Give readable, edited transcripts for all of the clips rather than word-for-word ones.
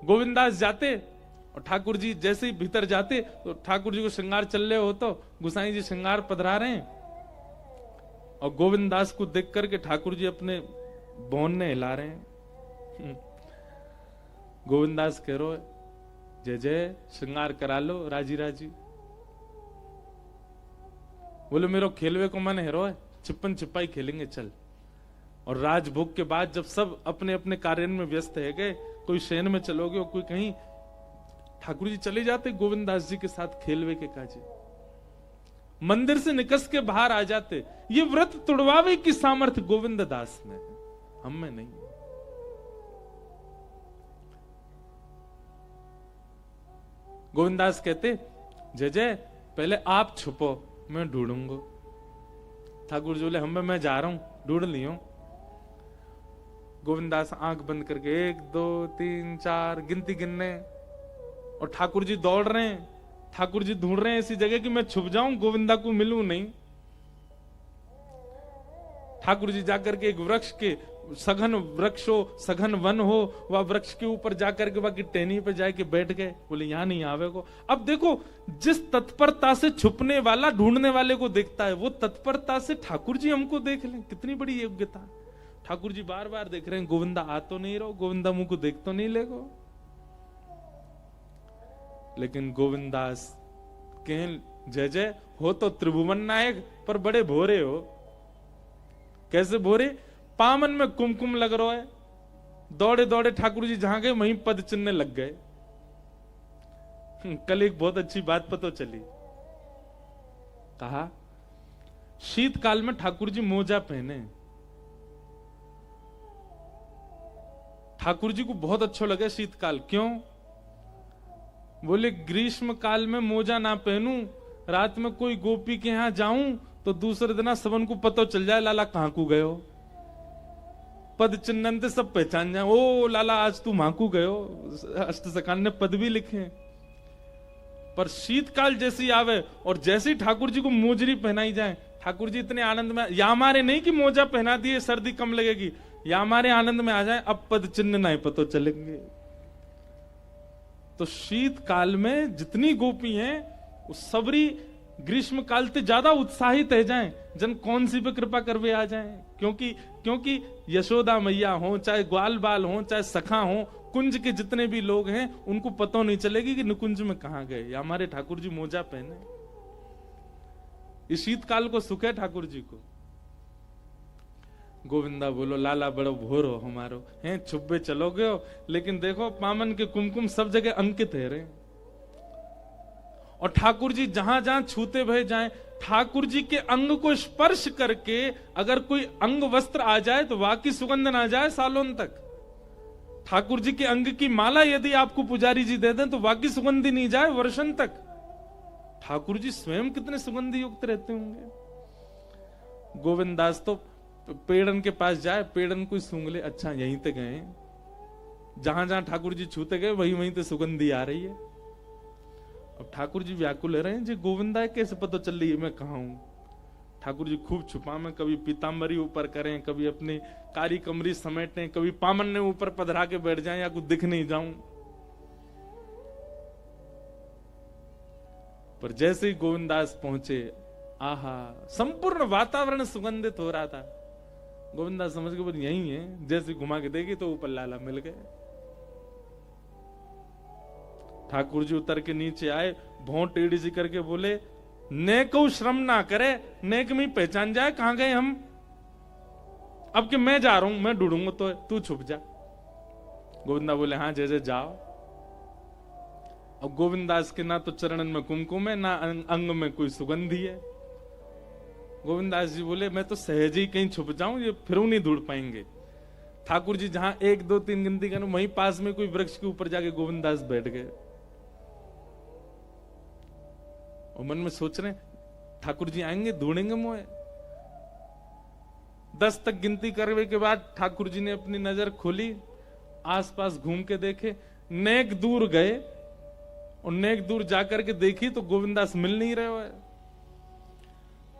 गोविंदास जाते और ठाकुर जी जैसे ही भीतर जाते तो ठाकुर जी को श्रृंगार चल रहे हो तो गुसाई जी श्रृंगार पधरा रहे हैं और गोविंदास को देख करके ठाकुर जी अपने बोनने हिला रहे हैं। गोविंदास कह रहे जय जय श्रृंगार करा लो राजी राजी। बोले मेरो खेलवे को मन है छिपन छिपाई खेलेंगे चल। और राजभोग के बाद जब सब अपने अपने कार्य में व्यस्त है गए, कोई शयन में चलोगे और कोई कहीं, ठाकुर जी चले जाते गोविंदास जी के साथ खेलवे के काजे, मंदिर से निकस के बाहर आ जाते। ये व्रत तुड़वावे की सामर्थ्य गोविंद दास में है, हम में नहीं। गोविंदास कहते जय जय पहले आप छुपो मैं ढूंढूंगा। ठाकुर जी बोले हम मैं जा रहा हूं ढूंढ लियो। गोविंदास आंख बंद करके 1 2 3 4 गिनती गिनने और ठाकुर जी दौड़ रहे हैं। ठाकुर जी ढूंढ रहे हैं ऐसी जगह कि मैं छुप जाऊं गोविंदा को मिलूं नहीं। ठाकुर जी जाकर के एक वृक्ष के सघन वृक्ष हो सघन वन हो वह वृक्ष के ऊपर जाकर के वह टहनी पे जाके बैठ गए। बोले यहां नहीं आवे को। अब देखो जिस तत्परता से छुपने वाला ढूंढने वाले को देखता है वो तत्परता से ठाकुर जी हमको देख लें, कितनी बड़ी योग्यता। ठाकुर जी बार बार देख रहे हैं गोविंदा आ तो नहीं रहो, गोविंदा मुंह को देख तो नहीं लेगो। लेकिन गोविंदास कहें जय जय हो तो त्रिभुवन नायक पर बड़े भोरे हो। कैसे भोरे? पामन में कुमकुम लग रहा है, दौड़े दौड़े ठाकुर जी जहां गए वहीं पद चिन्हने लग गए। कल एक बहुत अच्छी बात पता चली। कहा शीतकाल में ठाकुर जी मोजा पहने। ठाकुर जी को बहुत अच्छा लगा शीतकाल। क्यों? बोले ग्रीष्म काल में मोजा ना पहनूं, रात में कोई गोपी के यहां जाऊं तो दूसरे दिन सबन को पता चल जाए लाला कहां को गयो। पद चिन्हन से सब पहचान जाए, ओ लाला आज तू माकू गयो। अष्टसखान ने पद भी लिखे। पर शीतकाल जैसी आवे और जैसे ही ठाकुर जी को मोजरी पहनाई जाए, ठाकुर जी इतने आनंद में, या हमारे नहीं कि मोजा पहना दिए सर्दी कम लगेगी, या हमारे आनंद में आ जाए अब पद चिन्ह नहीं पता चलेंगे। तो शीतकाल में जितनी गोपी हैं वो सबरी ग्रीष्म काल से ज्यादा उत्साहित है जाएं, जन कौन सी पे कृपा करवे आ जाएं। क्योंकि यशोदा मैया हो, चाहे ग्वाल बाल हो, चाहे सखा हो, कुंज के जितने भी लोग हैं उनको पता नहीं चलेगी कि निकुंज में कहां गए, या हमारे ठाकुर जी मोजा पहने। इस शीतकाल को सुख है ठाकुर जी को। गोविंदा बोलो लाला बड़ो भोर हो हमारो हैं, छुपे चलोगे हो, लेकिन देखो पामन के कुमकुम सब जगह अंकित है रहे। और ठाकुर जी जहां जहां छूते भय जाएं, ठाकुर जी के अंग को स्पर्श करके अगर कोई अंग वस्त्र आ जाए तो वाकई सुगंध ना जाए सालों तक। ठाकुर जी के अंग की माला यदि आपको पुजारी जी दे दें तो वाकई सुगंधी नहीं जाए वर्षन तक। ठाकुर जी स्वयं कितने सुगंधी युक्त रहते होंगे। गोविंदास तो पेड़न के पास जाए, पेड़न कोई सूंघ ले, अच्छा यहीं तक गए, जहां जहां ठाकुर जी छूते गए वहीं वहीं तक सुगंधी आ रही है। अब ठाकुर जी व्याकुल रहे हैं जी गोविंदा कैसे पता चल रही है मैं कहा हूं। ठाकुर जी खूब छुपा में, कभी पीताम्बरी ऊपर करें, कभी अपनी कारी कमरी समेटें, कभी पामन ने ऊपर पधरा के बैठ जाएं या कुछ दिख नहीं जाऊं। पर जैसे ही गोविंदास पहुंचे, आहा संपूर्ण वातावरण सुगंधित हो रहा था। गोविंदास समझ के बोले यही है। जैसे घुमा के देखी तो ऊपर लाला मिल गए। ठाकुर जी उतर के नीचे आए, भों टेढ़ी सी करके बोले नेक श्रम ना करे, नेक में पहचान जाए कहां गए हम। अब कि मैं जा रहा हूं, मैं ढूंढूंगा तो तू छुप जा। गोविंदा बोले हाँ जैसे जाओ। अब गोविंदास के ना तो चरणन में कुमकुम है, ना अंग में कोई सुगंधी है। गोविंदास जी बोले मैं तो सहज ही कहीं छुप जाऊं, ये फिर नहीं ढूंढ पाएंगे। ठाकुर जी जहां 1 2 3 गिनती करें वहीं पास में कोई वृक्ष के ऊपर जाके गोविंदास बैठ गए और मन में सोच रहे ठाकुर जी आएंगे ढूंढेंगे मोए। 10 तक गिनती करने के बाद ठाकुर जी ने अपनी नजर खोली, आसपास घूम के देखे, नेक दूर गए और नेक दूर जाकर के देखी तो गोविंदास मिल नहीं रहे हो।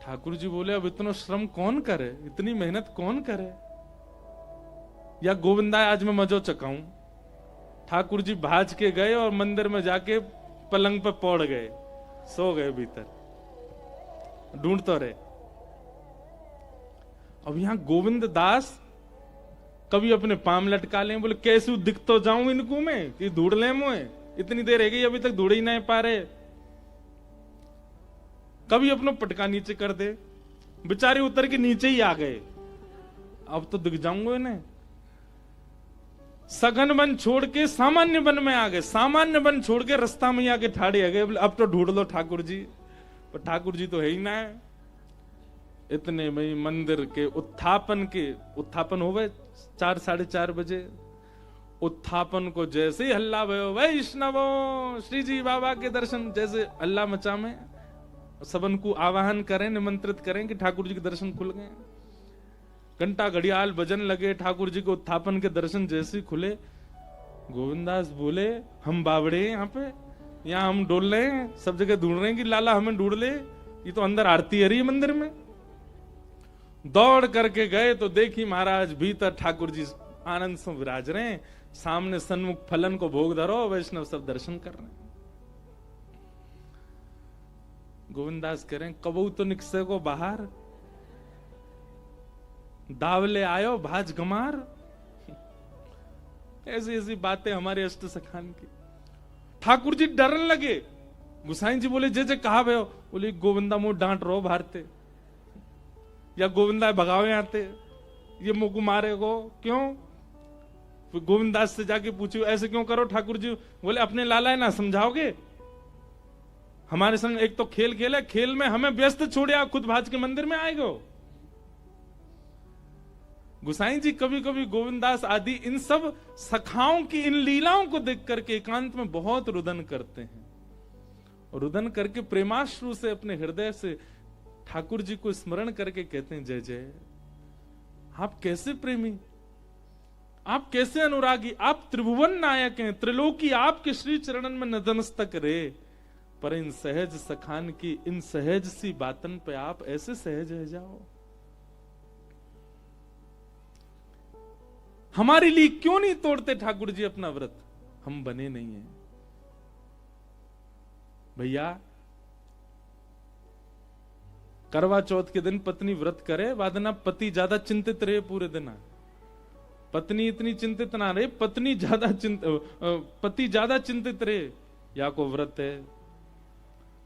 ठाकुर जी बोले अब इतना श्रम कौन करे, इतनी मेहनत कौन करे, या गोविंदा आज मैं मजो चकाऊं। ठाकुर जी भाज के गए और मंदिर में जाके पलंग पे पौड़ गए, सो गए भीतर, ढूंढ तो रहे। अब यहां गोविंद दास कभी अपने पाम लटका लें, बोले कैसे दिख तो जाऊं इनको मैं कि ढूंढ ले मुझे, इतनी देर है गई अभी तक ढूंढ ही नहीं पा रहे। कभी अपना पटका नीचे कर दे, बेचारे उतर के नीचे ही आ गए, अब तो दिख जाऊंगा इन्हें। सघन वन छोड़ के सामान्य वन में आ गए, सामान्य वन छोड़ के रास्ता में आके ठाड़े आ गए, अब तो ढूंढ लो ठाकुर जी। पर ठाकुर जी तो है ही ना है। इतने में मंदिर के उत्थापन हो गए 4 साढ़े 4 बजे। उत्थापन को जैसे ही हल्ला भयो, वैष्णवों श्री जी बाबा के दर्शन, जैसे हल्ला मचा में सबन को आवाहन करें, निमंत्रित करें कि ठाकुर जी के दर्शन खुल गए। घंटा घड़ियाल बजन लगे, ठाकुर जी को उत्थापन के दर्शन जैसे खुले, गोविंदास बोले हम बावड़े हैं यहाँ हम डोल रहे हैं, सब जगह ढूंढ रहे हैं कि लाला हमें ढूंढ ले, ये तो अंदर आरती है रही मंदिर में। दौड़ करके गए तो देखी महाराज भीतर ठाकुर जी आनंद से विराज रहे हैं, सामने सन्मुख फलन को भोग धरो, वैष्णव सब दर्शन कर रहे हैं। गोविंदास कह रहे हैं कबू तो निकसे को बाहर, दावले आयो भाज गमार। ऐसी ऐसी बातें हमारे अष्ट सखान की। ठाकुर जी डरने लगे। गुसाई जी बोले जे कहा भयो, बोले गोविंदा मुंह डांट रो भारते, या गोविंदा भगावे आते, ये मुंह को मारे को क्यों? फिर गोविंदास से जाके पूछो ऐसे क्यों करो ठाकुर जी? बोले अपने लाला है ना, समझाओगे? हमारे संग एक तो खेल खेले, खेल में हमें व्यस्त छोड़े, आप खुद भाज के मंदिर में आएगो। गुसाई जी कभी कभी गोविंदास आदि इन सब सखाओं की इन लीलाओं को देख करके एकांत में बहुत रुदन करते हैं, और रुदन करके प्रेमाश्रु से अपने हृदय से ठाकुर जी को स्मरण करके कहते हैं जय जय। आप कैसे प्रेमी, आप कैसे अनुरागी, आप त्रिभुवन नायक हैं, त्रिलोकी आपके श्री चरणन में नतमस्तक रे, पर इन सहज सखान की इन सहज सी बातन पे आप ऐसे सहज रह जाओ। हमारे लिए क्यों नहीं तोड़ते ठाकुर जी अपना व्रत? हम बने नहीं हैं भैया। करवा चौथ के दिन पत्नी व्रत करे, वादना पति ज्यादा चिंतित रहे पूरे दिन, पत्नी इतनी चिंतित ना रहे, पति ज्यादा चिंतित रहे। या को व्रत है,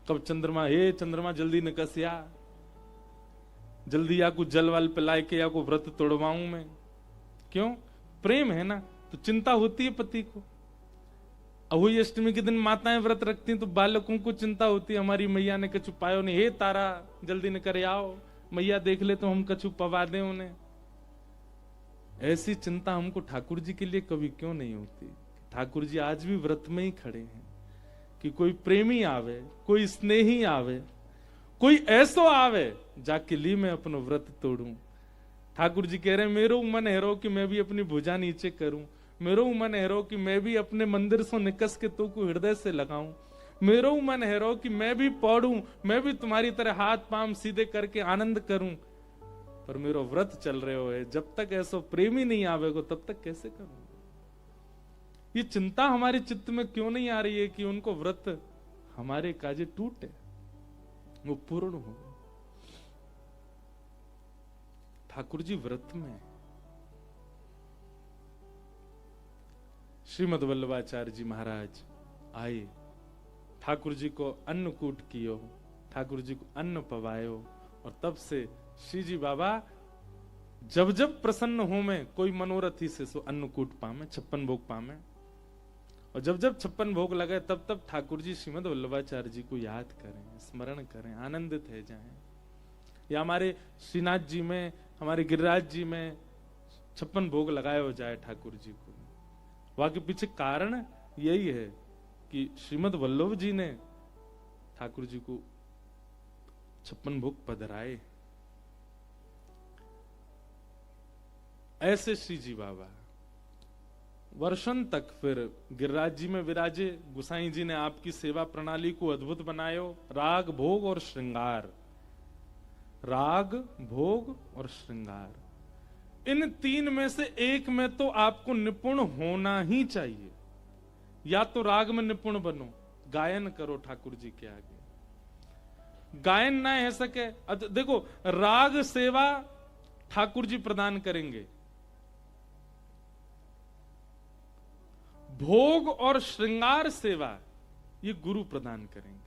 कब चंद्रमा, हे चंद्रमा जल्दी निकसिया, जल्दी या को जल वाल पिलाए के या को व्रत तोड़वाऊं मैं। क्यों? प्रेम है ना, तो चिंता होती है पति को। अहोई अष्टमी के दिन माताएं व्रत रखती हैं तो बालकों को चिंता होती है, हमारी मैया ने कछु पायो नहीं, हे तारा जल्दी न करे आओ, मैया देख ले तो हम कछु पवा दें उन्हें। ऐसी चिंता हमको ठाकुर जी के लिए कभी क्यों नहीं होती? ठाकुर जी आज भी व्रत में ही खड़े हैं कि कोई प्रेमी आवे, कोई स्नेही आवे, कोई ऐसो आवे जाके ली मैं अपनो व्रत तोड़ूं। ठाकुर जी कह रहे हैं मेरो मन हेरो कि मैं भी अपनी भुजा नीचे करूं, मेरो मन हेरो कि मैं भी अपने मंदिर से निकस के तो को हृदय से लगाऊं, मेरो मन हेरो कि मैं भी पढ़ूं, मैं भी तुम्हारी तरह हाथ पांव सीधे करके आनंद करूं, पर मेरो व्रत चल रहे हो है, जब तक ऐसा प्रेमी नहीं आवेगो तब तक कैसे करूं? ये चिंता हमारे चित्त में क्यों नहीं आ रही है कि उनको व्रत हमारे काजे टूटे, वो पूर्ण हो। ठाकुर जी व्रत में। श्रीमद वल्लभाचार्य जी महाराज आए, ठाकुर जी को अन्नकूट कियो, ठाकुर जी को अन्न पवायो, और तब से श्री जी बाबा जब जब प्रसन्न हो में कोई मनोरथी से सो अन्नकूट पामे, 56 भोग पामे, और जब जब 56 भोग लगे तब तब ठाकुर जी श्रीमद वल्लभाचार्य जी को याद करें, स्मरण करें, आनंदित है जाएं। या हमारे श्रीनाथ जी में, हमारे गिरिराज जी में 56 भोग लगाए हो जाए ठाकुर जी को। वहां के पीछे कारण यही है कि श्रीमद वल्लभ जी ने ठाकुर जी को 56 भोग पधराए। ऐसे श्री जी बाबा वर्षन तक फिर गिरिराज जी में विराजे। गुसाई जी ने आपकी सेवा प्रणाली को अद्भुत बनायो। राग, भोग और श्रृंगार, राग, भोग और श्रृंगार, इन तीन में से एक में तो आपको निपुण होना ही चाहिए। या तो राग में निपुण बनो, गायन करो ठाकुर जी के आगे। गायन ना है सके, देखो राग सेवा ठाकुर जी प्रदान करेंगे, भोग और श्रृंगार सेवा ये गुरु प्रदान करेंगे।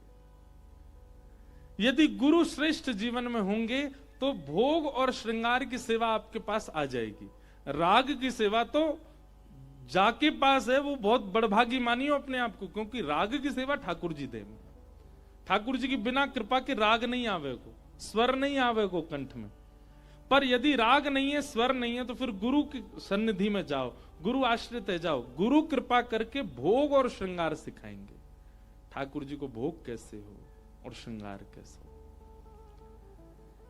यदि गुरु श्रेष्ठ जीवन में होंगे तो भोग और श्रृंगार की सेवा आपके पास आ जाएगी। राग की सेवा तो जाके पास है, वो बहुत बड़भागी मानियो अपने आप को, क्योंकि राग की सेवा ठाकुर जी दे। ठाकुर जी की बिना कृपा के राग नहीं आवे को, स्वर नहीं आवे को कंठ में। पर यदि राग नहीं है, स्वर नहीं है, तो फिर गुरु की सन्निधि में जाओ, गुरु आश्रित है जाओ, गुरु कृपा करके भोग और श्रृंगार सिखाएंगे। ठाकुर जी को भोग कैसे हो और श्रृंगार कैसे हो,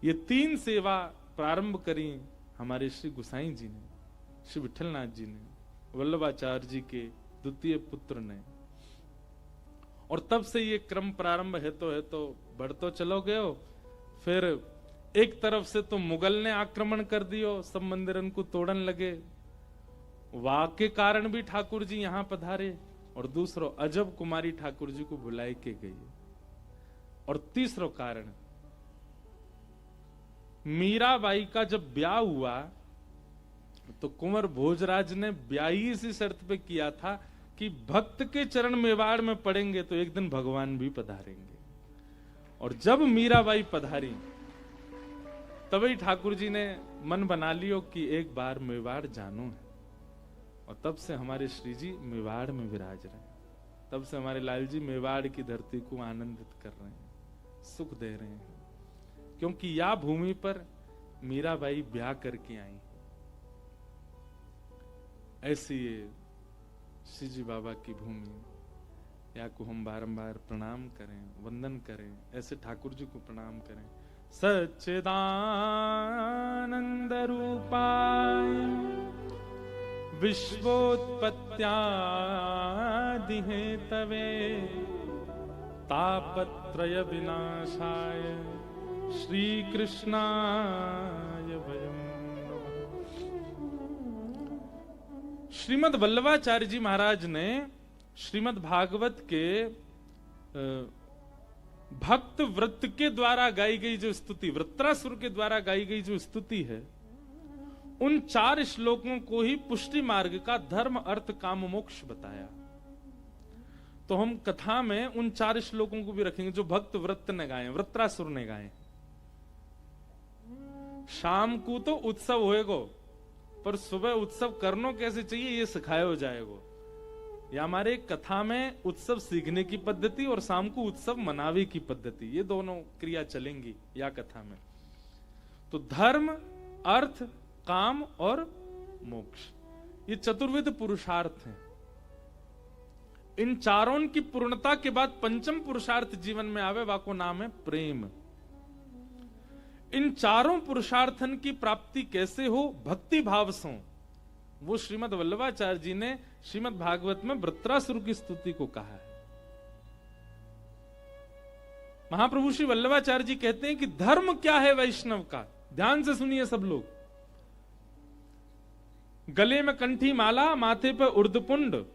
ये तीन सेवा प्रारंभ करी हमारे श्री गुसाई जी ने, श्री विठलनाथ जी ने, वल्लभाचार्य जी के द्वितीय पुत्र ने। और तब से ये क्रम प्रारंभ है तो बढ़ तो चलो गए हो। फिर एक तरफ से तो मुगल ने आक्रमण कर दियो, सब मंदिरन को तोड़न लगे, वाह के कारण भी ठाकुर जी यहां पधारे। और दूसरो अजब कुमारी ठाकुर जी को बुलाए के गई। और तीसरो कारण, मीराबाई का जब ब्याह हुआ तो कुंवर भोजराज ने ब्याह ही इसी शर्त पे किया था कि भक्त के चरण मेवाड़ में पड़ेंगे तो एक दिन भगवान भी पधारेंगे। और जब मीराबाई पधारी तभी ठाकुर जी ने मन बना लियो कि एक बार मेवाड़ जानो है। और तब से हमारे श्री जी मेवाड़ में विराज रहे हैं, तब से हमारे लाल जी मेवाड़ की धरती को आनंदित कर रहे हैं, सुख दे रहे हैं, क्योंकि या भूमि पर मीराबाई ब्याह करके आई। ऐसी ये श्री जी बाबा की भूमि, या को हम बारंबार प्रणाम करें, वंदन करें, ऐसे ठाकुर जी को प्रणाम करें। सच्चिदानंद रूपाय विश्वोत्पत्त्यादि हेतवे तापत्रय विनाशाय श्री कृष्णाय वयम् नमः। श्रीमद् वल्लभाचार्य जी महाराज ने श्रीमद् भागवत के भक्त वृत्त के द्वारा गाई गई जो स्तुति, वृत्रासुर के द्वारा गाई गई जो स्तुति है, उन 4 श्लोकों को ही पुष्टि मार्ग का धर्म अर्थ काम मोक्ष बताया। तो हम कथा में उन 4 श्लोकों को भी रखेंगे जो भक्त वृत्त ने गाए, वृत्रासुर ने गाए। शाम को तो उत्सव होएगो, पर सुबह उत्सव करनो कैसे चाहिए ये सिखाया जाएगा। या हमारे कथा में उत्सव सीखने की पद्धति और शाम को उत्सव मनावे की पद्धति, ये दोनों क्रिया चलेंगी या कथा में। तो धर्म, अर्थ, काम और मोक्ष, ये चतुर्विध पुरुषार्थ हैं। इन चारों की पूर्णता के बाद पंचम पुरुषार्थ जीवन में आवे, वाको नाम है प्रेम। इन चारों पुरुषार्थन की प्राप्ति कैसे हो? भक्ति भाव से। वो श्रीमद् वल्लभाचार्य जी ने श्रीमद् भागवत में वृत्रासुर की स्तुति को कहा है। महाप्रभु श्री वल्लभाचार्य जी कहते हैं कि धर्म क्या है वैष्णव का, ध्यान से सुनिए सब लोग। गले में कंठी माला, माथे पे उर्दपुंड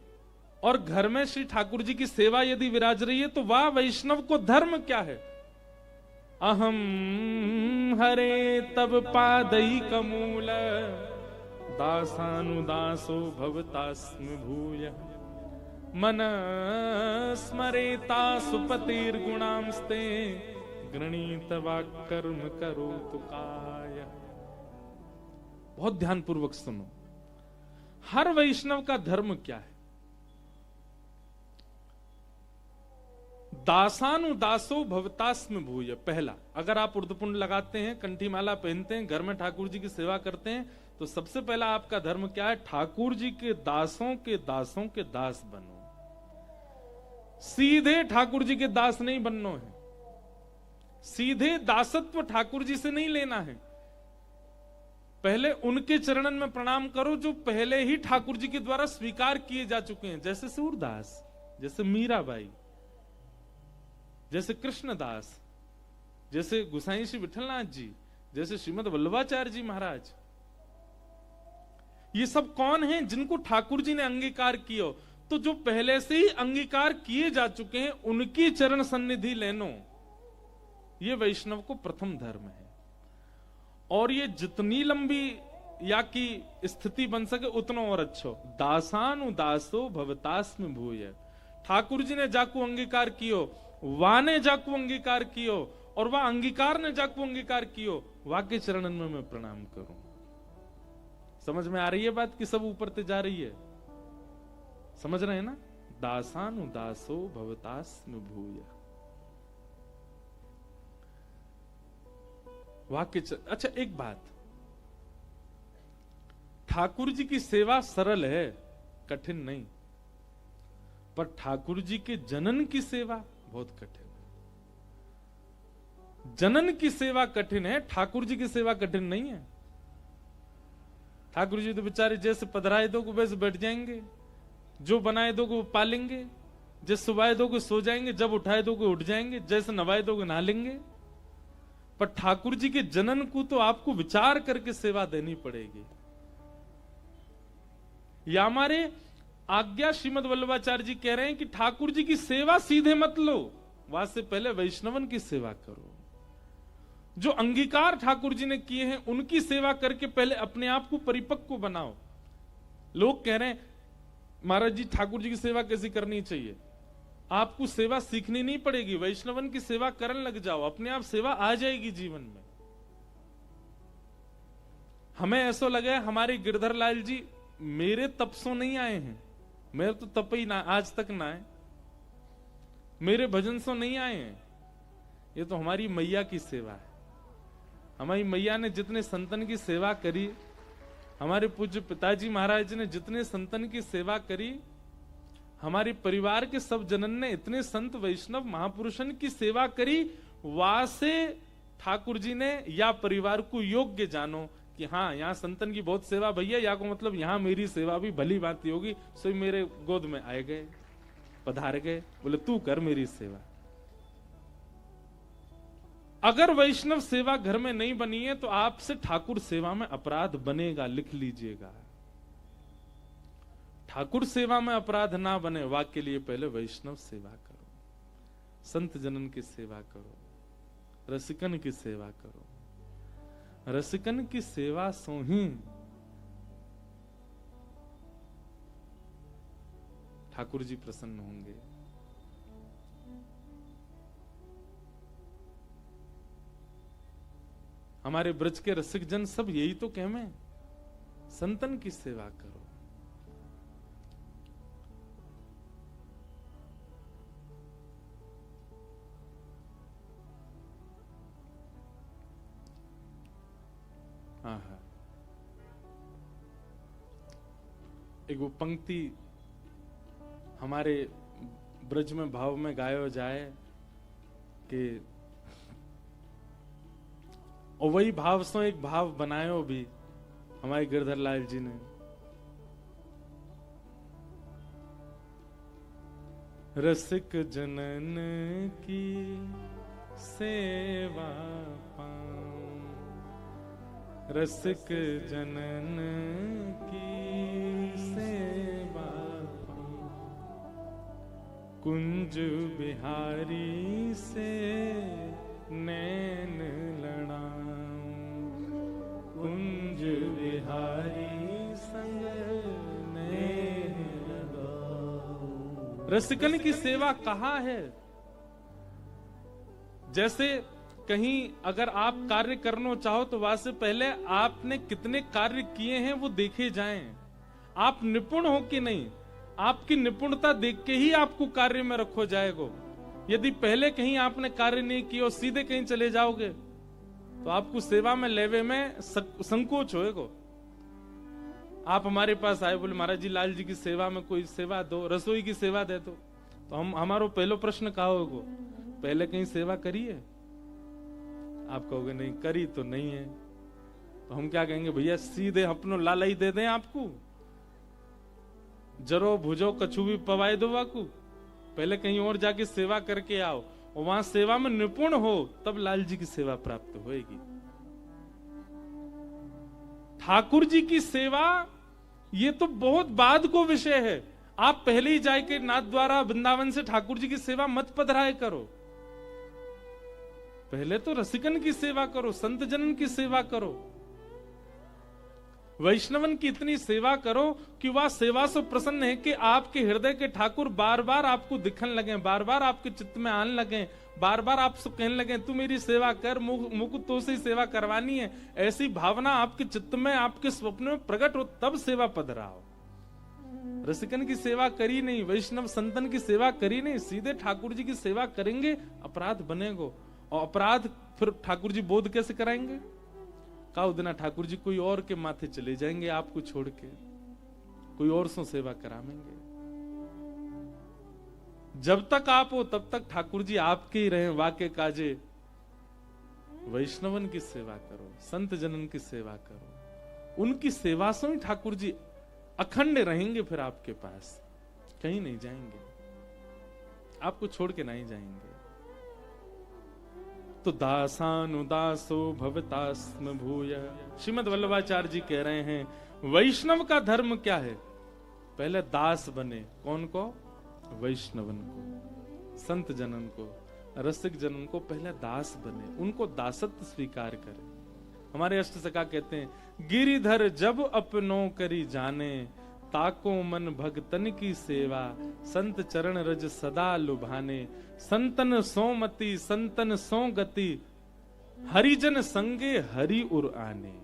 और घर में श्री ठाकुर जी की सेवा यदि विराज रही है तो वाह वैष्णव को धर्म क्या है? अहम हरे तब पादई कमूल दासानुदासो भवतास्म भूय मन स्मरेता सुपतिर्गुणांस्ते गृणीत वाक्कर्म करोतु काय। बहुत ध्यान पूर्वक सुनो, हर वैष्णव का धर्म क्या है? दासानुदासो भवतास्म भूय। पहला, अगर आप उर्दपुंड लगाते हैं, कंठी माला पहनते हैं, घर में ठाकुर जी की सेवा करते हैं, तो सबसे पहला आपका धर्म क्या है? ठाकुर जी के दासों के दासों के दास बनो। सीधे ठाकुर जी के दास नहीं बनना है, सीधे दासत्व ठाकुर जी से नहीं लेना है। पहले उनके चरणन में प्रणाम करो जो पहले ही ठाकुर जी के द्वारा स्वीकार किए जा चुके हैं, जैसे सूरदास, जैसे मीराबाई, जैसे कृष्णदास, जैसे गुसाई श्री विठलनाथ जी, जैसे श्रीमद् वल्लभाचार्य जी महाराज। ये सब कौन हैं? जिनको ठाकुर जी ने अंगीकार किया। तो जो पहले से ही अंगीकार किए जा चुके हैं उनकी चरण सन्निधि लेनो, ये वैष्णव को प्रथम धर्म है। और ये जितनी लंबी या की स्थिति बन सके उतना और अच्छो। दासानु दासो भवतास्म भूय। ठाकुर जी ने जाकू अंगीकार कियो, वा ने जाकू अंगीकार कियो, और वह अंगीकार ने जाकू अंगीकार कियो, वा के चरणन में मैं प्रणाम करूं। समझ में आ रही है बात कि सब ऊपर ते जा रही है? समझ रहे हैं ना? दासानु दासो भवतास्म भूय। वाक्य अच्छा, एक बात, ठाकुर जी की सेवा सरल है, कठिन नहीं, पर ठाकुर जी के जनन की सेवा बहुत कठिन है। जनन की सेवा कठिन है, ठाकुर जी की सेवा कठिन नहीं है। ठाकुर जी तो बेचारे जैसे पधराए दोगे वैसे बैठ जाएंगे, जो बनाए दोगे वो पालेंगे, जैसे सुबाए दोगे सो जाएंगे, जब उठाए दोगे उठ जाएंगे, जैसे नवाए दोगे नहा लेंगे। पर ठाकुर जी के जनन को तो आपको विचार करके सेवा देनी पड़ेगी। या हमारे आज्ञा श्रीमद वल्लभाचार्य जी कह रहे हैं कि ठाकुर जी की सेवा सीधे मत लो, वहां से पहले वैष्णवन की सेवा करो। जो अंगीकार ठाकुर जी ने किए हैं उनकी सेवा करके पहले अपने आप को परिपक्व बनाओ। लोग कह रहे हैं महाराज जी ठाकुर जी की सेवा कैसी करनी चाहिए? आपको सेवा सीखनी नहीं पड़ेगी, वैष्णवन की सेवा करने लग जाओ, अपने आप सेवा आ जाएगी जीवन में। हमें ऐसा लगे हमारे गिरधर लाल जी मेरे तपसों नहीं आए हैं, मेरे तो तप ही ना आज तक ना है, मेरे भजन सो नहीं आए हैं। ये तो हमारी मैया की सेवा है। हमारी मैया ने जितने संतन की सेवा करी, हमारे पूज्य पिताजी महाराज ने जितने संतन की सेवा करी, हमारे परिवार के सब जनन ने इतने संत वैष्णव महापुरुषन की सेवा करी, वहां से ठाकुर जी ने या परिवार को योग्य जानो कि हाँ यहाँ संतन की बहुत सेवा भैया, या को मतलब यहाँ मेरी सेवा भी भली भांति होगी। सो मेरे गोद में आए गए, पधार गए, बोले तू कर मेरी सेवा। अगर वैष्णव सेवा घर में नहीं बनी है तो आपसे ठाकुर सेवा में अपराध बनेगा, लिख लीजिएगा। ठाकुर सेवा में अपराध ना बने, वाक्य के लिए पहले वैष्णव सेवा करो, संत जनन की सेवा करो, रसिकन की सेवा करो। रसिकन की सेवा सो ही ठाकुर जी प्रसन्न होंगे। हमारे ब्रज के रसिक जन सब यही तो कहमे, संतन की सेवा करो। हाँ, एक वो पंक्ति हमारे ब्रज में भाव में गायो जाए कि, और वही भाव से एक भाव बनायो भी हमारे गिरधर लाल जी ने। रसिक जनन की सेवा पाऊं, रसिक जनन की सेवा पाऊं, कुंज बिहारी से नैन लड़ाऊं, कुंज बिहारी संग नैन लगाऊं। रसिकन की सेवा कहाँ है? जैसे कहीं अगर आप कार्य करना चाहो तो वहां से पहले आपने कितने कार्य किए हैं वो देखे जाएं। आप निपुण हो कि नहीं, आपकी निपुणता देख के ही आपको कार्य में रखो जाएगा। यदि पहले कहीं आपने कार्य नहीं किया और सीधे कहीं चले जाओगे तो आपको सेवा में लेवे में संकोच होएगा। आप हमारे पास आए, बोले महाराज जी लाल जी की सेवा में कोई सेवा दो, रसोई की सेवा दे दो, तो हम हमारा पहला प्रश्न कहा होगा, पहले कहीं सेवा करी है? आप कहोगे नहीं करी तो नहीं है। तो हम क्या कहेंगे, भैया सीधे अपनो लाला ही दे दें आपको, जरो भुजो कछु भी पवाए दो वाकू, पहले कहीं और जाके सेवा करके आओ और वहां सेवा में निपुण हो, तब लाल जी की सेवा प्राप्त होएगी। ठाकुर जी की सेवा ये तो बहुत बाद को विषय है। आप पहले ही जाके नाथ द्वारा वृंदावन से ठाकुर जी की सेवा मत पधराए करो। पहले तो रसिकन की सेवा करो, संत जनन की सेवा करो, वैष्णवन की इतनी सेवा करो कि वह सेवा से प्रसन्न है कि आपके हृदय के ठाकुर बार बार आपको दिखने लगे, बार बार आपके चित्त में आने लगे, बार बार आपसे कहने लगे तू मेरी सेवा कर, मुझको तो से सेवा करवानी है। ऐसी भावना आपके चित्त में, आपके स्वप्न में प्रकट हो, तब सेवा पधराओ। रसिकन की सेवा करी नहीं, वैष्णव संतन की सेवा करी नहीं, सीधे ठाकुर जी की सेवा करेंगे, अपराध बनेगा। और अपराध फिर ठाकुर जी बोध कैसे कराएंगे? काउ दिना ठाकुर जी कोई और के माथे चले जाएंगे, आपको छोड़ के कोई और सो सेवा करावेंगे। जब तक आप हो तब तक ठाकुर जी आपके ही रहे, वाके काजे। वैष्णवन की सेवा करो, संत जनन की सेवा करो, उनकी सेवा से ही ठाकुर जी अखंड रहेंगे, फिर आपके पास कहीं नहीं जाएंगे, आपको छोड़ के नहीं जाएंगे। तो दासानुदासो भवतास्म भूय, श्रीमद वल्लभाचार्य जी कह रहे हैं वैष्णव का धर्म क्या है? पहले दास बने। कौन को? वैष्णवन को, संत जनन को, रसिक जनन को पहले दास बने, उनको दासत्व स्वीकार करें। हमारे अष्ट सखा कहते हैं गिरिधर जब अपनों करी जाने, ताको मन भगतन की सेवा, संत चरण रज सदा लुभाने, संतन सोमति संतन सो गति, हरिजन संगे हरि उर आने।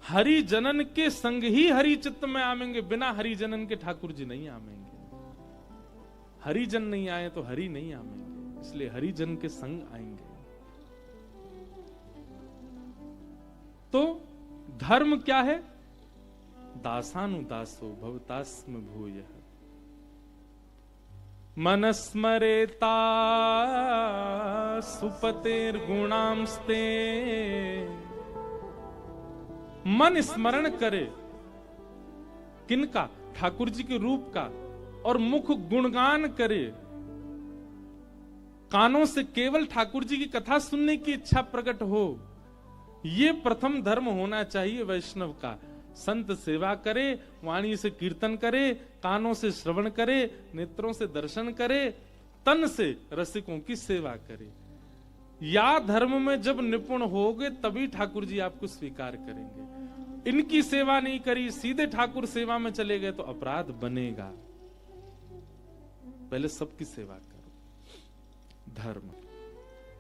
हरि जनन के संग ही हरि चित्त में आवेंगे, बिना हरि जनन के ठाकुर जी नहीं आवेंगे। हरिजन नहीं आए तो हरि नहीं आवेंगे, इसलिए हरिजन के संग आएंगे। तो धर्म क्या है? दासानुदासो भवतास्म भूय, मनस्मरेता सुपतेर्गुणांस्ते। मन स्मरण करे किनका? ठाकुर जी के रूप का, और मुख गुणगान करे। कानों से केवल ठाकुर जी की कथा सुनने की इच्छा प्रकट हो, ये प्रथम धर्म होना चाहिए वैष्णव का। संत सेवा करे, वाणी से कीर्तन करे, कानों से श्रवण करे, नेत्रों से दर्शन करे, तन से रसिकों की सेवा करे। या धर्म में जब निपुण होगे तभी ठाकुर जी आपको स्वीकार करेंगे। इनकी सेवा नहीं करी, सीधे ठाकुर सेवा में चले गए तो अपराध बनेगा। पहले सबकी सेवा करो। धर्म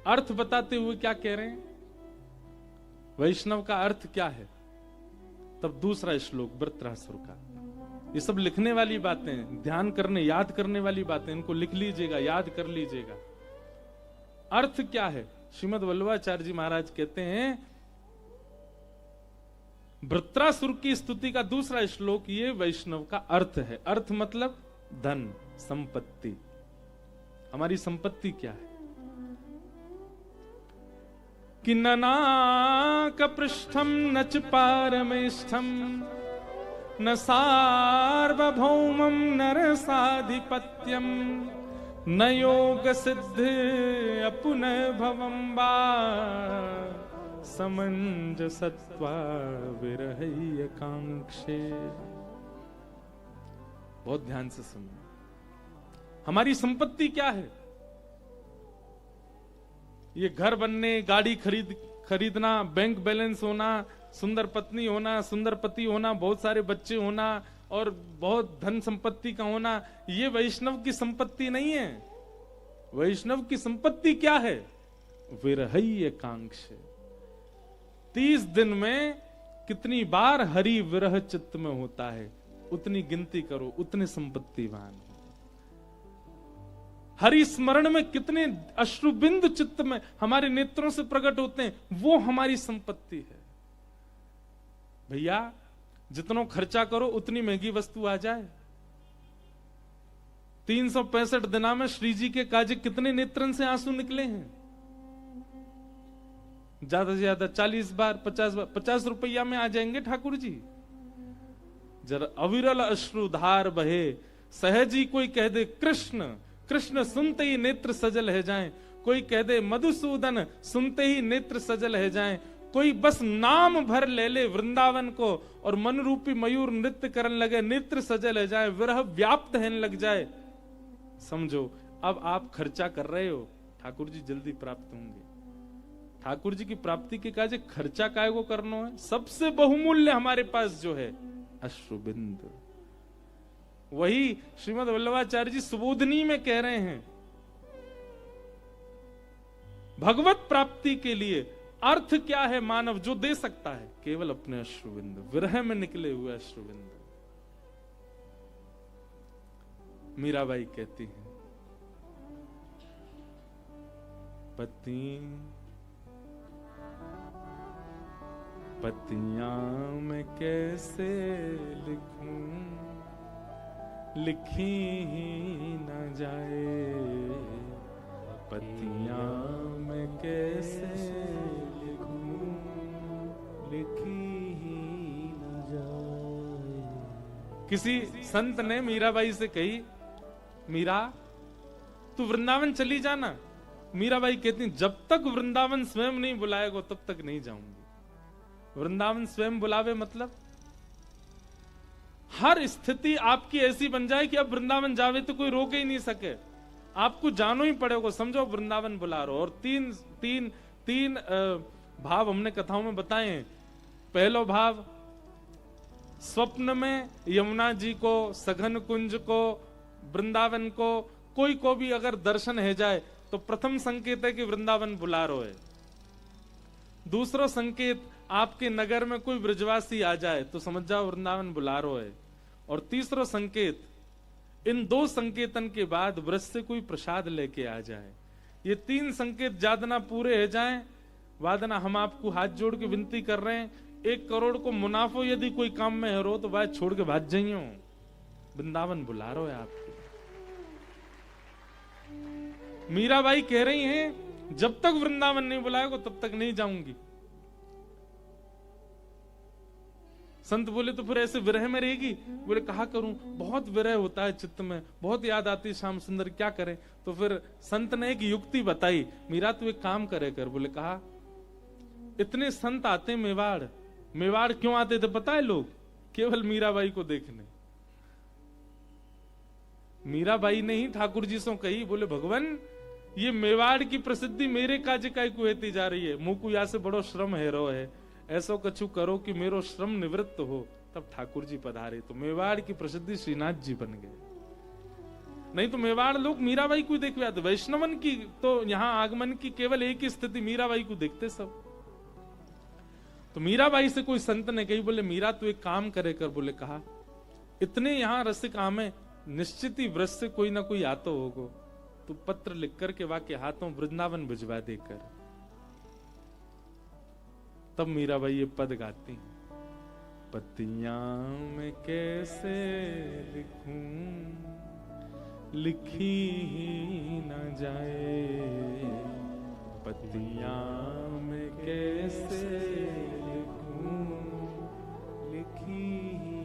अर्थ बताते हुए क्या कह रहे हैं? वैष्णव का अर्थ क्या है? तब दूसरा श्लोक वृत्रासुर का। ये सब लिखने वाली बातें, ध्यान करने, याद करने वाली बातें, इनको लिख लीजिएगा, याद कर लीजिएगा। अर्थ क्या है? श्रीमद वल्लभाचार्य जी महाराज कहते हैं वृत्रासुर की स्तुति का दूसरा श्लोक ये वैष्णव का अर्थ है। अर्थ मतलब धन, संपत्ति। हमारी संपत्ति क्या है? कि ननाक पृष्ठम न च पारमेष्ठम, न सार्वभौमम नरसाधिपत्यम, न योग सिद्ध अपुन भवम वा, समंजसत्वा विरहय कांक्षे। बहुत ध्यान से सुनो। हमारी संपत्ति क्या है? ये घर बनने, गाड़ी खरीदना, बैंक बैलेंस होना, सुंदर पत्नी होना, सुंदर पति होना, बहुत सारे बच्चे होना और बहुत धन संपत्ति का होना, ये वैष्णव की संपत्ति नहीं है। वैष्णव की संपत्ति क्या है? विरहय कांक्ष। 30 दिन में कितनी बार हरि विरह चित्त में होता है, उतनी गिनती करो, उतने संपत्तिवान हो। हरि स्मरण में कितने अश्रुबिंदु चित्त में हमारे नेत्रों से प्रकट होते हैं, वो हमारी संपत्ति है। भैया जितना खर्चा करो उतनी महंगी वस्तु आ जाए। 365 दिना में श्री जी के काजे कितने नेत्रन से आंसू निकले हैं? ज्यादा से ज्यादा 40 बार, 50 बार, 50 रुपया में आ जाएंगे ठाकुर जी। जरा अविरल अश्रुधार बहे, सहज ही कोई कह दे कृष्ण, कृष्ण सुनते ही नेत्र सजल है जाएं। कोई कह दे मधुसूदन, सुनते ही नेत्र सजल है जाएं। कोई बस नाम भर ले ले वृंदावन को और मन रूपी मयूर नृत्य करने लगे, नेत्र सजे ले जाए, विरह व्याप्त है लग जाए, समझो अब आप खर्चा कर रहे हो, ठाकुर जी जल्दी प्राप्त होंगे। ठाकुर जी की प्राप्ति के काज खर्चा काय को करना है? सबसे बहुमूल्य हमारे पास जो है अश्रुबिंद, वही श्रीमद वल्लभाचार्य जी सुबोधनी में कह रहे हैं, भगवत प्राप्ति के लिए अर्थ क्या है मानव जो दे सकता है? केवल अपने अश्रुबिंद, विरह में निकले हुए अश्रुबिंद। मीराबाई कहती हैं, पतियां मैं कैसे लिखूं, लिखी ही न जाए, पतियां मैं कैसे लिखूं, लिखी ही न जाए। किसी संत ने मीराबाई से कही, मीरा तू वृंदावन चली जाना। मीराबाई कहती जब तक वृंदावन स्वयं नहीं बुलाएगा तब तक नहीं जाऊंगी। वृंदावन स्वयं बुलावे मतलब हर स्थिति आपकी ऐसी बन जाए कि अब वृंदावन जावे तो कोई रोक ही नहीं सके, आपको जानो ही पड़ेगा। समझो वृंदावन बुला रहे हो। और तीन भाव हमने कथाओं में बताए हैं। पहलो भाव, स्वप्न में यमुना जी को, सघन कुंज को, वृंदावन को, कोई को भी अगर दर्शन है जाए तो प्रथम संकेत है कि वृंदावन बुला रहे है। दूसरा संकेत, आपके नगर में कोई ब्रजवासी आ जाए तो समझ जाओ वृंदावन बुला रहे है। और तीसरा संकेत, इन दो संकेतन के बाद व्रज से कोई प्रसाद लेके आ जाए। ये तीन संकेत जादना पूरे हो जाएं, वादना हम आपको हाथ जोड़ के विनती कर रहे हैं, 1 करोड़ को मुनाफो यदि कोई काम में है रो तो बात छोड़ के भाग जाइयो, वृंदावन बुला रहे है आपको। मीराबाई कह रही हैं जब तक वृंदावन नहीं बुलाएगा तब तक नहीं जाऊंगी। संत बोले तो फिर ऐसे विरह में रहेगी? बोले कहा करूं, बहुत विरह होता है चित्त में, बहुत याद आती है श्याम सुंदर, क्या करें? तो फिर संत ने एक युक्ति बताई, मीरा तू एक काम करे कर। बोले कहा, इतने संत आते मेवाड़, मेवाड़ क्यों आते थे पता है लोग? केवल मीराबाई को देखने। मीराबाई ने ही ठाकुर जी से कही, बोले भगवान ये मेवाड़ की प्रसिद्धि मेरे काज का कुएती जा रही है, मुकु या से बड़ो श्रम है रो है, ऐसो कछु करो कि मेरो श्रम निवृत्त हो। तब ठाकुर जी पधारे तो मेवाड़ की प्रसिद्धि श्रीनाथ जी बन गए। नहीं तो मेवाड़ लोग मीराबाई को देखते आते, वैष्णवन की तो यहाँ आगमन की केवल एक ही स्थिति, मीराबाई को देखते सब। तो मीराबाई से कोई संत ने कही, बोले मीरा तू एक काम करे कर। बोले कहा, इतने यहाँ रसिक आमे, निश्चित ही व्रत से कोई ना कोई आतो होगो, तू पत्र लिख कर के वाके हाथों वृंदावन भिजवा देकर। तब मीराबाई ये पद गाती, पतियां मैं कैसे लिखूं, लिखी ही न जाए, पतियां मैं कैसे लिखूं, लिखी ही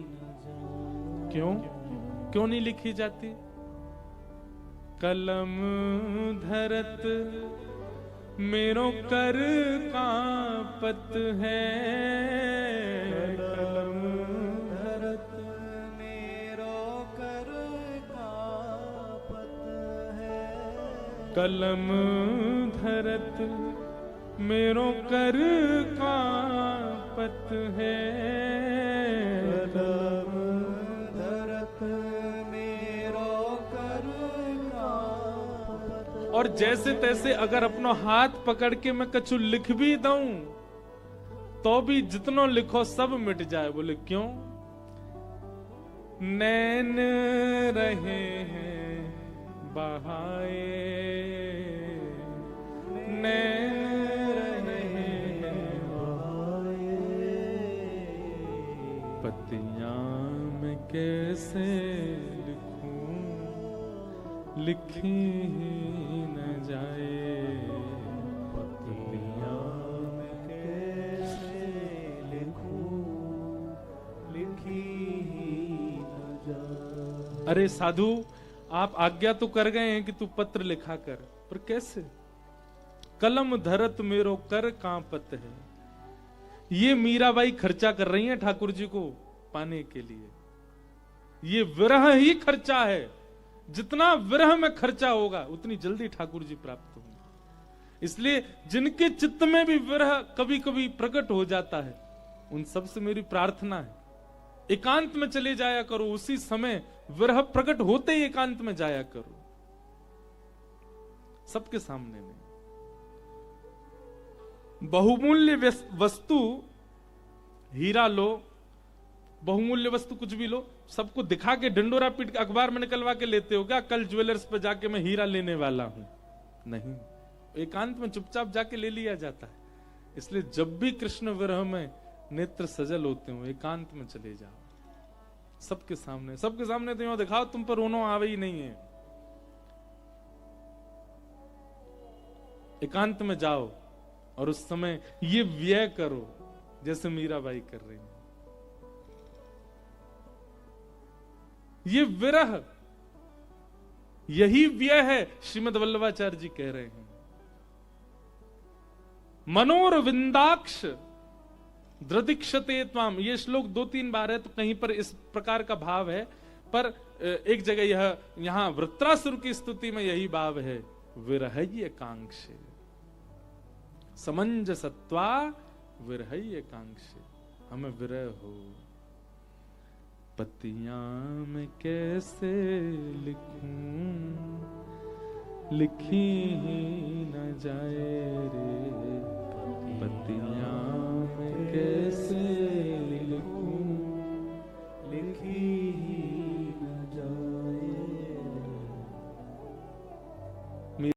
न जाए। क्यों नहीं लिखी जाती? कलम धरत मेरो कर कांपत है, कलम धरत मेरो कर कांपत है, कलम धरत मेरो कर कांपत है, कलम धरत मेरो कर कांपत। और जैसे तैसे अगर अपना हाथ पकड़ के मैं कछु लिख भी दूं तो भी जितनो लिखो सब मिट जाए। बोले क्यों? नैन रहे हैं बहाए, नैन रहे हैं बहाए, पतियां मैं कैसे लिखूं, लिखी ही न जाए, पतियां मैं कैसे लिखूं, लिखी ही न जाए। अरे साधु, आप आज्ञा तो कर गए हैं कि तू पत्र लिखा कर, पर कैसे? कलम धरत मेरो कर कांपत है, ये मीराबाई खर्चा कर रही हैं ठाकुर जी को पाने के लिए। ये विरह ही खर्चा है। जितना विरह में खर्चा होगा उतनी जल्दी ठाकुर जी प्राप्त होंगे। इसलिए जिनके चित्त में भी विरह कभी कभी प्रकट हो जाता है, उन सब से मेरी प्रार्थना है, एकांत में चले जाया करो। उसी समय विरह प्रकट होते ही एकांत में जाया करो, सबके सामने नहीं। बहुमूल्य वस्तु, हीरा लो, बहुमूल्य वस्तु कुछ भी लो, सबको दिखा के ढिंडोरा पीट के अखबार में निकलवा के लेते हो क्या? कल ज्वेलर्स पे जाके मैं हीरा लेने वाला हूं, नहीं। एकांत में चुपचाप जाके ले लिया जाता है। इसलिए जब भी कृष्ण विरह में नेत्र सजल होते हो, एकांत में चले जाओ, सबके सामने। सबके सामने तो यूं दिखाओ तुम पर रोनो आवे ही नहीं है। एकांत में जाओ और उस समय ये व्यय करो जैसे मीराबाई कर रही है। ये विरह, यही व्यय है। श्रीमद वल्लभाचार्य जी कह रहे हैं, मनोर विंदाक्ष द्रदिक्षते त्वाम। ये श्लोक 2-3 बार है, तो कहीं पर इस प्रकार का भाव है, पर एक जगह यह, यहां वृत्रासुर की स्तुति में यही भाव है, विरहय कांक्षे समंजसत्वा विरहय कांक्षे। हमें विरह हो। पतियां में कैसे लिखूं, लिखी ही न जाए रे